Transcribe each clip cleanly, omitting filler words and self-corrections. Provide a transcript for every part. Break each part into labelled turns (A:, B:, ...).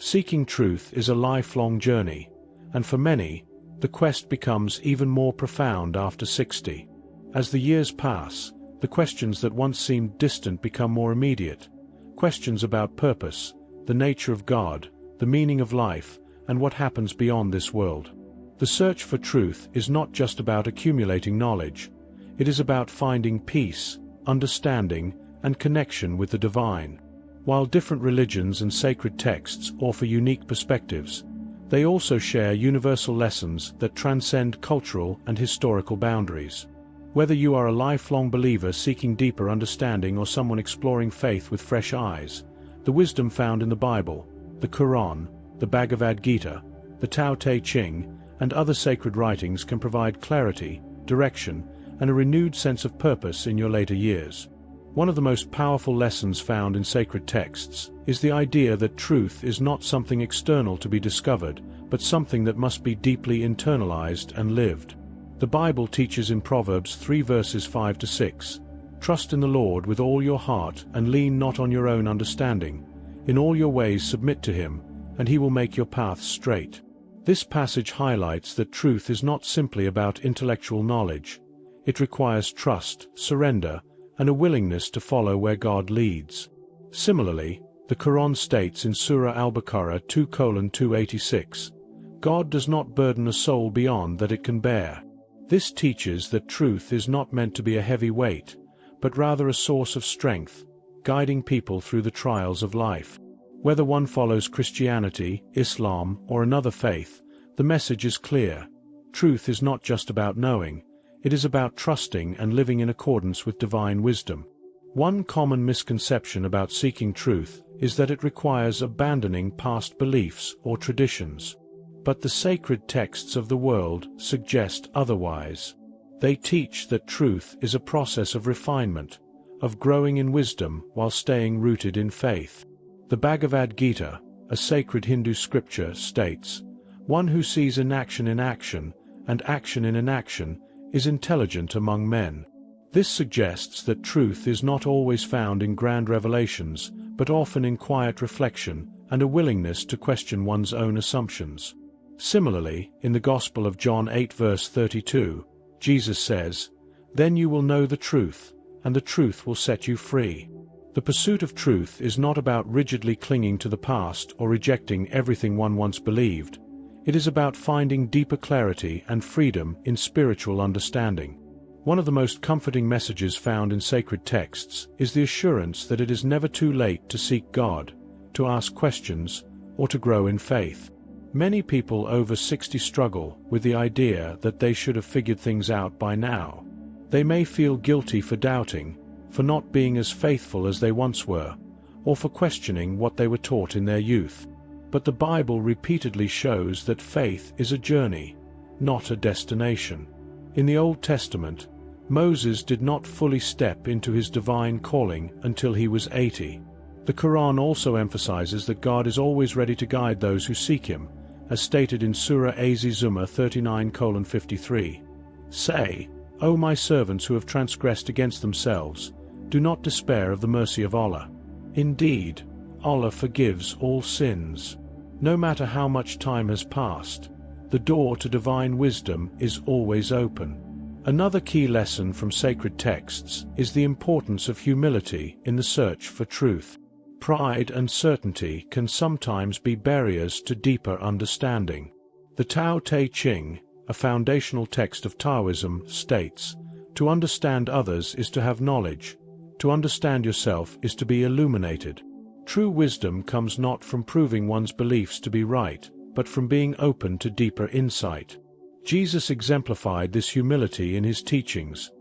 A: Seeking truth is a lifelong journey, and for many, the quest becomes even more profound after 60. As the years pass, the questions that once seemed distant become more immediate. Questions about purpose, the nature of God, the meaning of life, and what happens beyond this world. The search for truth is not just about accumulating knowledge. It is about finding peace, understanding, and connection with the divine. While different religions and sacred texts offer unique perspectives, they also share universal lessons that transcend cultural and historical boundaries. Whether you are a lifelong believer seeking deeper understanding or someone exploring faith with fresh eyes, the wisdom found in the Bible, the Quran, the Bhagavad Gita, the Tao Te Ching, and other sacred writings can provide clarity, direction, and a renewed sense of purpose in your later years. One of the most powerful lessons found in sacred texts is the idea that truth is not something external to be discovered, but something that must be deeply internalized and lived. The Bible teaches in Proverbs 3 verses 5 to 6, "Trust in the Lord with all your heart and lean not on your own understanding. In all your ways submit to him, and he will make your paths straight." This passage highlights that truth is not simply about intellectual knowledge. It requires trust, surrender, and a willingness to follow where God leads. Similarly, the Quran states in Surah Al-Baqarah 2:286, "God does not burden a soul beyond that it can bear." This teaches that truth is not meant to be a heavy weight, but rather a source of strength, guiding people through the trials of life. Whether one follows Christianity, Islam, or another faith, the message is clear. Truth is not just about knowing, it is about trusting and living in accordance with divine wisdom. One common misconception about seeking truth is that it requires abandoning past beliefs or traditions. But the sacred texts of the world suggest otherwise. They teach that truth is a process of refinement, of growing in wisdom while staying rooted in faith. The Bhagavad Gita, a sacred Hindu scripture, states, "One who sees inaction in action, and action in inaction, is intelligent among men." This suggests that truth is not always found in grand revelations, but often in quiet reflection and a willingness to question one's own assumptions. Similarly, in the Gospel of John 8 verse 32, Jesus says, "Then you will know the truth, and the truth will set you free." The pursuit of truth is not about rigidly clinging to the past or rejecting everything one once believed. It is about finding deeper clarity and freedom in spiritual understanding. One of the most comforting messages found in sacred texts is the assurance that it is never too late to seek God, to ask questions, or to grow in faith. Many people over 60 struggle with the idea that they should have figured things out by now. They may feel guilty for doubting, for not being as faithful as they once were, or for questioning what they were taught in their youth. But the Bible repeatedly shows that faith is a journey, not a destination. In the Old Testament, Moses did not fully step into his divine calling until he was 80. The Quran also emphasizes that God is always ready to guide those who seek him, as stated in Surah Az-Zumar 39:53. "Say, O my servants who have transgressed against themselves, do not despair of the mercy of Allah. Indeed, Allah forgives all sins." No matter how much time has passed, the door to divine wisdom is always open. Another key lesson from sacred texts is the importance of humility in the search for truth. Pride and certainty can sometimes be barriers to deeper understanding. The Tao Te Ching, a foundational text of Taoism, states, "To understand others is to have knowledge. To understand yourself is to be illuminated." True wisdom comes not from proving one's beliefs to be right, but from being open to deeper insight. Jesus exemplified this humility in his teachings,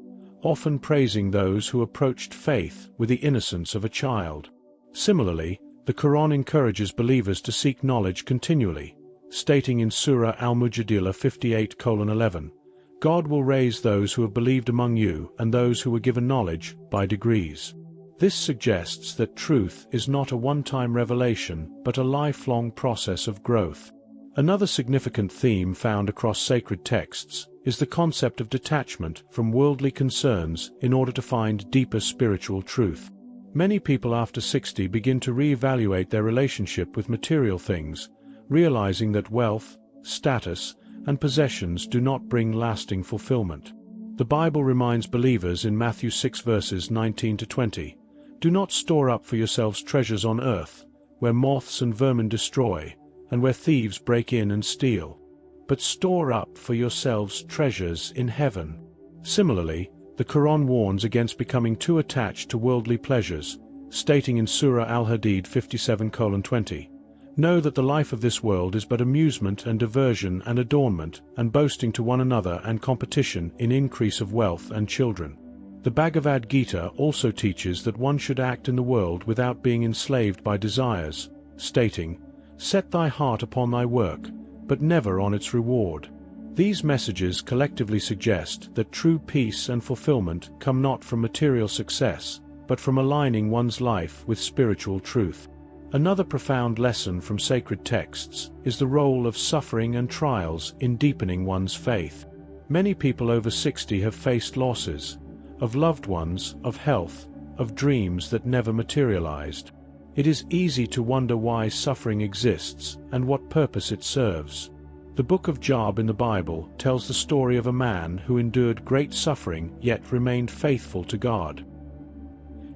A: often praising those who approached faith with the innocence of a child. Similarly, the Quran encourages believers to seek knowledge continually, stating in Surah Al-Mujadila 58:11, "God will raise those who have believed among you and those who were given knowledge by degrees." This suggests that truth is not a one-time revelation but a lifelong process of growth. Another significant theme found across sacred texts is the concept of detachment from worldly concerns in order to find deeper spiritual truth. Many people after 60 begin to re-evaluate their relationship with material things, realizing that wealth, status, and possessions do not bring lasting fulfillment. The Bible reminds believers in Matthew 6 verses 19 to 20, "Do not store up for yourselves treasures on earth, where moths and vermin destroy, and where thieves break in and steal. But store up for yourselves treasures in heaven." Similarly, the Quran warns against becoming too attached to worldly pleasures, stating in Surah Al-Hadid 57:20, "Know that the life of this world is but amusement and diversion and adornment, and boasting to one another and competition in increase of wealth and children." The Bhagavad Gita also teaches that one should act in the world without being enslaved by desires, stating, "Set thy heart upon thy work, but never on its reward." These messages collectively suggest that true peace and fulfillment come not from material success, but from aligning one's life with spiritual truth. Another profound lesson from sacred texts is the role of suffering and trials in deepening one's faith. Many people over 60 have faced losses, of loved ones, of health, of dreams that never materialized. It is easy to wonder why suffering exists and what purpose it serves. The book of Job in the Bible tells the story of a man who endured great suffering yet remained faithful to God.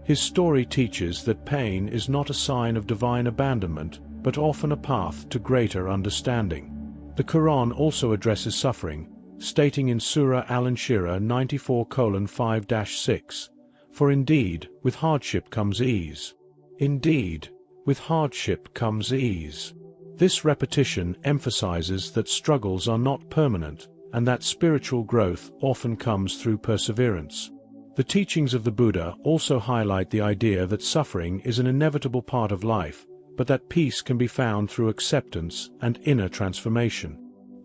A: His story teaches that pain is not a sign of divine abandonment, but often a path to greater understanding. The Quran also addresses suffering, stating in Surah Al-Inshirah 94:5-6, "For indeed, with hardship comes ease. Indeed, with hardship comes ease." This repetition emphasizes that struggles are not permanent, and that spiritual growth often comes through perseverance. The teachings of the Buddha also highlight the idea that suffering is an inevitable part of life, but that peace can be found through acceptance and inner transformation.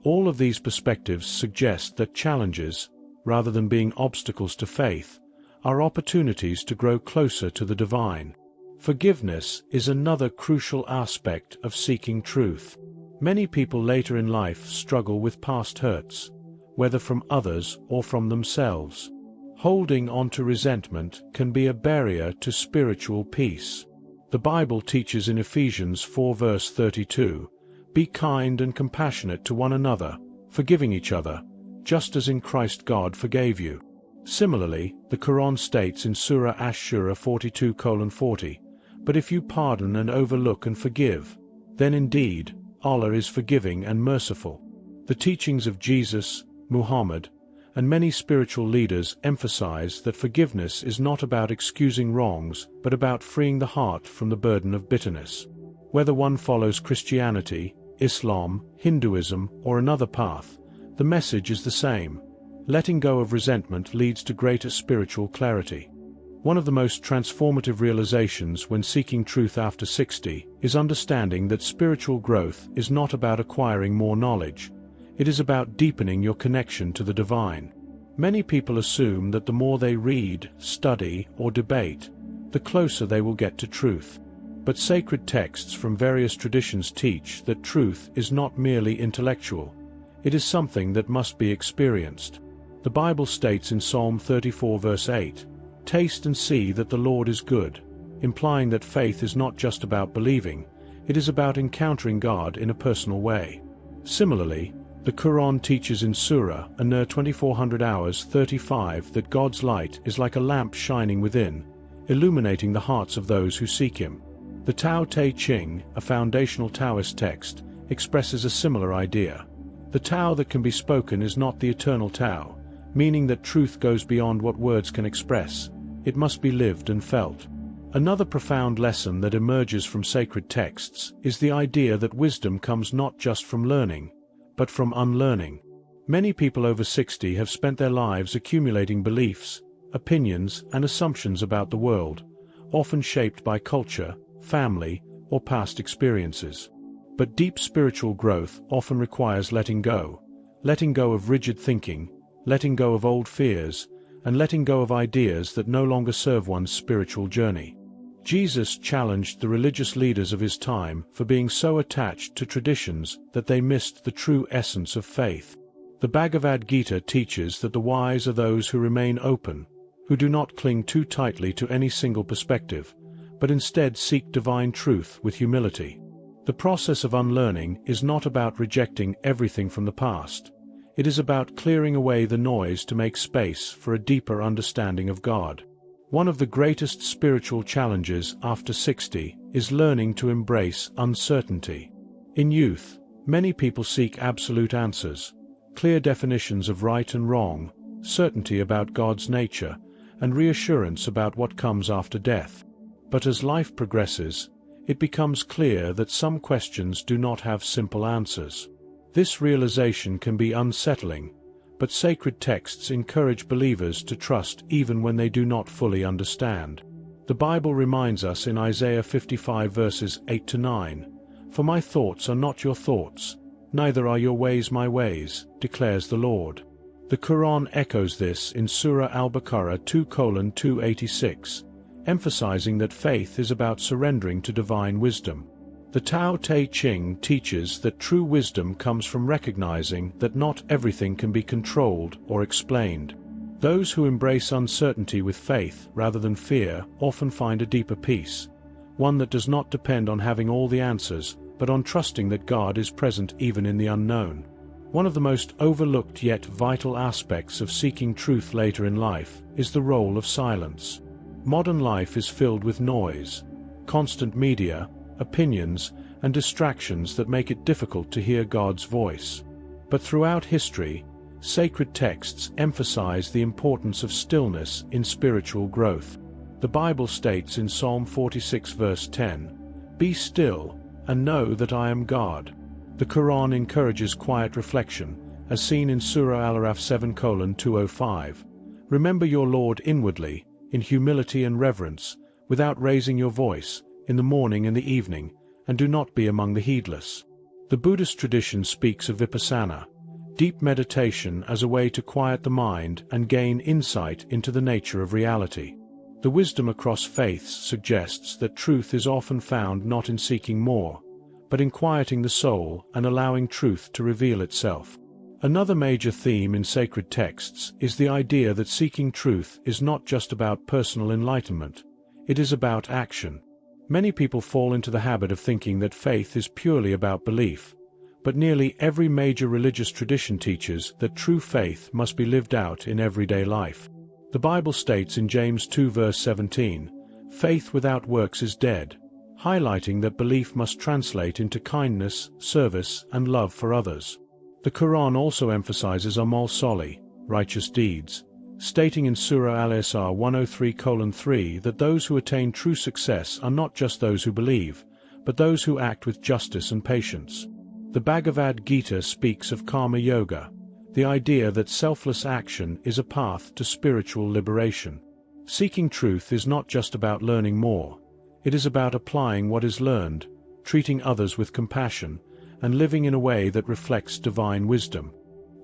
A: All of these perspectives suggest that challenges, rather than being obstacles to faith, are opportunities to grow closer to the divine. Forgiveness is another crucial aspect of seeking truth. Many people later in life struggle with past hurts, whether from others or from themselves. Holding on to resentment can be a barrier to spiritual peace. The Bible teaches in Ephesians 4 verse 32, "Be kind and compassionate to one another, forgiving each other, just as in Christ God forgave you." Similarly, the Quran states in Surah Ash-Shura 42:40, "But if you pardon and overlook and forgive, then indeed, Allah is forgiving and merciful." The teachings of Jesus, Muhammad, and many spiritual leaders emphasize that forgiveness is not about excusing wrongs, but about freeing the heart from the burden of bitterness. Whether one follows Christianity, Islam, Hinduism, or another path, the message is the same. Letting go of resentment leads to greater spiritual clarity. One of the most transformative realizations when seeking truth after 60 is understanding that spiritual growth is not about acquiring more knowledge. It is about deepening your connection to the divine. Many people assume that the more they read, study, or debate, the closer they will get to truth. But sacred texts from various traditions teach that truth is not merely intellectual. It is something that must be experienced. The Bible states in Psalm 34 verse 8, "Taste and see that the Lord is good," implying that faith is not just about believing, it is about encountering God in a personal way. Similarly, the Quran teaches in Surah An-Nur 2400 hours 35 that God's light is like a lamp shining within, illuminating the hearts of those who seek Him. The Tao Te Ching, a foundational Taoist text, expresses a similar idea. The Tao that can be spoken is not the eternal Tao, meaning that truth goes beyond what words can express. It must be lived and felt. Another profound lesson that emerges from sacred texts is the idea that wisdom comes not just from learning, but from unlearning. Many people over 60 have spent their lives accumulating beliefs, opinions, and assumptions about the world, often shaped by culture, family, or past experiences. But deep spiritual growth often requires letting go of rigid thinking, letting go of old fears, and letting go of ideas that no longer serve one's spiritual journey. Jesus challenged the religious leaders of his time for being so attached to traditions that they missed the true essence of faith. The Bhagavad Gita teaches that the wise are those who remain open, who do not cling too tightly to any single perspective, but instead seek divine truth with humility. The process of unlearning is not about rejecting everything from the past. It is about clearing away the noise to make space for a deeper understanding of God. One of the greatest spiritual challenges after 60 is learning to embrace uncertainty. In youth, many people seek absolute answers, clear definitions of right and wrong, certainty about God's nature, and reassurance about what comes after death. But as life progresses, it becomes clear that some questions do not have simple answers. This realization can be unsettling, but sacred texts encourage believers to trust even when they do not fully understand. The Bible reminds us in Isaiah 55 verses 8 to 9, "For my thoughts are not your thoughts, neither are your ways my ways, declares the Lord." The Quran echoes this in Surah Al-Baqarah 2:286, emphasizing that faith is about surrendering to divine wisdom. The Tao Te Ching teaches that true wisdom comes from recognizing that not everything can be controlled or explained. Those who embrace uncertainty with faith rather than fear often find a deeper peace, one that does not depend on having all the answers, but on trusting that God is present even in the unknown. One of the most overlooked yet vital aspects of seeking truth later in life is the role of silence. Modern life is filled with noise, constant media, opinions, and distractions that make it difficult to hear God's voice. But throughout history, sacred texts emphasize the importance of stillness in spiritual growth. The Bible states in Psalm 46 verse 10, "Be still, and know that I am God." The Quran encourages quiet reflection, as seen in Surah Al-Araf 7:205. "Remember your Lord inwardly, in humility and reverence, without raising your voice, in the morning and the evening, and do not be among the heedless." The Buddhist tradition speaks of vipassana, deep meditation as a way to quiet the mind and gain insight into the nature of reality. The wisdom across faiths suggests that truth is often found not in seeking more, but in quieting the soul and allowing truth to reveal itself. Another major theme in sacred texts is the idea that seeking truth is not just about personal enlightenment, it is about action. Many people fall into the habit of thinking that faith is purely about belief, but nearly every major religious tradition teaches that true faith must be lived out in everyday life. The Bible states in James 2 verse 17, "Faith without works is dead," highlighting that belief must translate into kindness, service, and love for others. The Quran also emphasizes amal soli, righteous deeds, stating in Surah Al-Isra 103:3 that those who attain true success are not just those who believe, but those who act with justice and patience. The Bhagavad Gita speaks of karma yoga, the idea that selfless action is a path to spiritual liberation. Seeking truth is not just about learning more, it is about applying what is learned, treating others with compassion, and living in a way that reflects divine wisdom.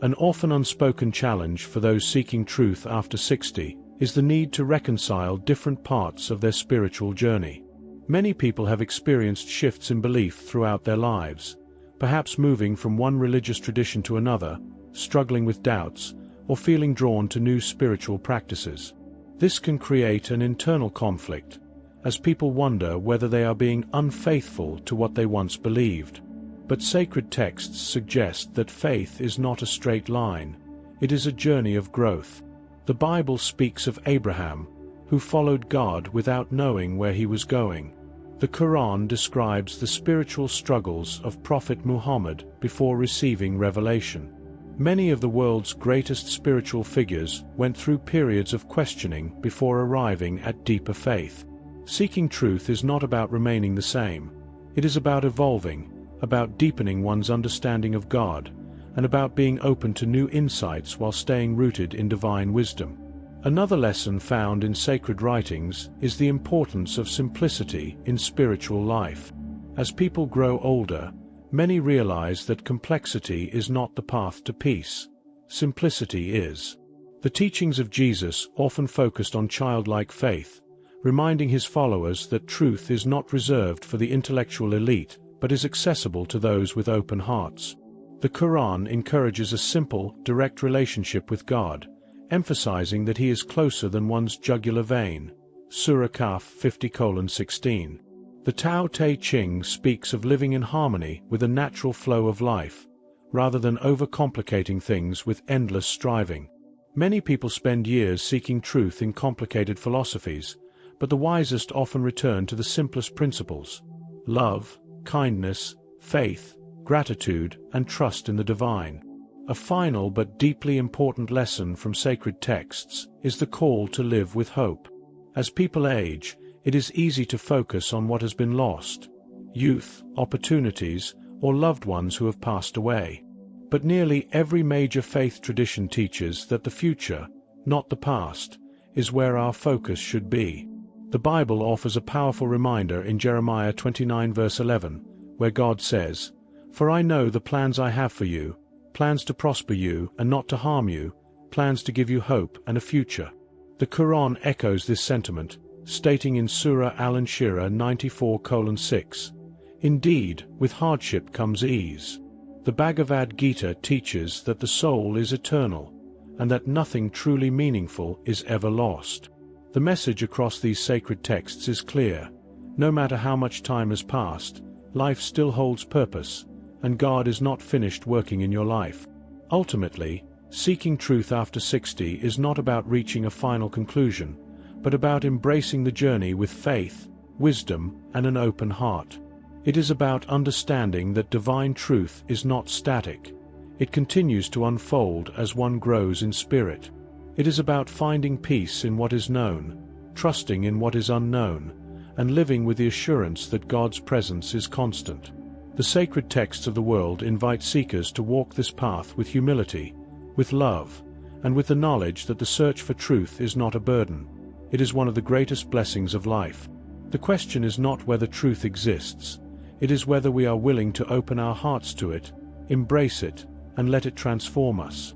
A: An often unspoken challenge for those seeking truth after 60 is the need to reconcile different parts of their spiritual journey. Many people have experienced shifts in belief throughout their lives, perhaps moving from one religious tradition to another, struggling with doubts, or feeling drawn to new spiritual practices. This can create an internal conflict, as people wonder whether they are being unfaithful to what they once believed. But sacred texts suggest that faith is not a straight line, it is a journey of growth. The Bible speaks of Abraham, who followed God without knowing where he was going. The Quran describes the spiritual struggles of Prophet Muhammad before receiving revelation. Many of the world's greatest spiritual figures went through periods of questioning before arriving at deeper faith. Seeking truth is not about remaining the same, it is about evolving, about deepening one's understanding of God, and about being open to new insights while staying rooted in divine wisdom. Another lesson found in sacred writings is the importance of simplicity in spiritual life. As people grow older, many realize that complexity is not the path to peace. Simplicity is. The teachings of Jesus often focused on childlike faith, reminding his followers that truth is not reserved for the intellectual elite, but is accessible to those with open hearts. The Quran encourages a simple, direct relationship with God, emphasizing that he is closer than one's jugular vein. Surah Kaf 50:16. The Tao Te Ching speaks of living in harmony with a natural flow of life, rather than overcomplicating things with endless striving. Many people spend years seeking truth in complicated philosophies, but the wisest often return to the simplest principles: love, kindness, faith, gratitude, and trust in the divine. A final but deeply important lesson from sacred texts is the call to live with hope. As people age, it is easy to focus on what has been lost: youth, opportunities, or loved ones who have passed away. But nearly every major faith tradition teaches that the future, not the past, is where our focus should be. The Bible offers a powerful reminder in Jeremiah 29:11, where God says, "For I know the plans I have for you, plans to prosper you and not to harm you, plans to give you hope and a future." The Quran echoes this sentiment, stating in Surah Al-Anshirah 94:6, "Indeed, with hardship comes ease." The Bhagavad Gita teaches that the soul is eternal, and that nothing truly meaningful is ever lost. The message across these sacred texts is clear: no matter how much time has passed, life still holds purpose, and God is not finished working in your life. Ultimately, seeking truth after 60 is not about reaching a final conclusion, but about embracing the journey with faith, wisdom, and an open heart. It is about understanding that divine truth is not static. It continues to unfold as one grows in spirit. It is about finding peace in what is known, trusting in what is unknown, and living with the assurance that God's presence is constant. The sacred texts of the world invite seekers to walk this path with humility, with love, and with the knowledge that the search for truth is not a burden. It is one of the greatest blessings of life. The question is not whether truth exists. It is whether we are willing to open our hearts to it, embrace it, and let it transform us.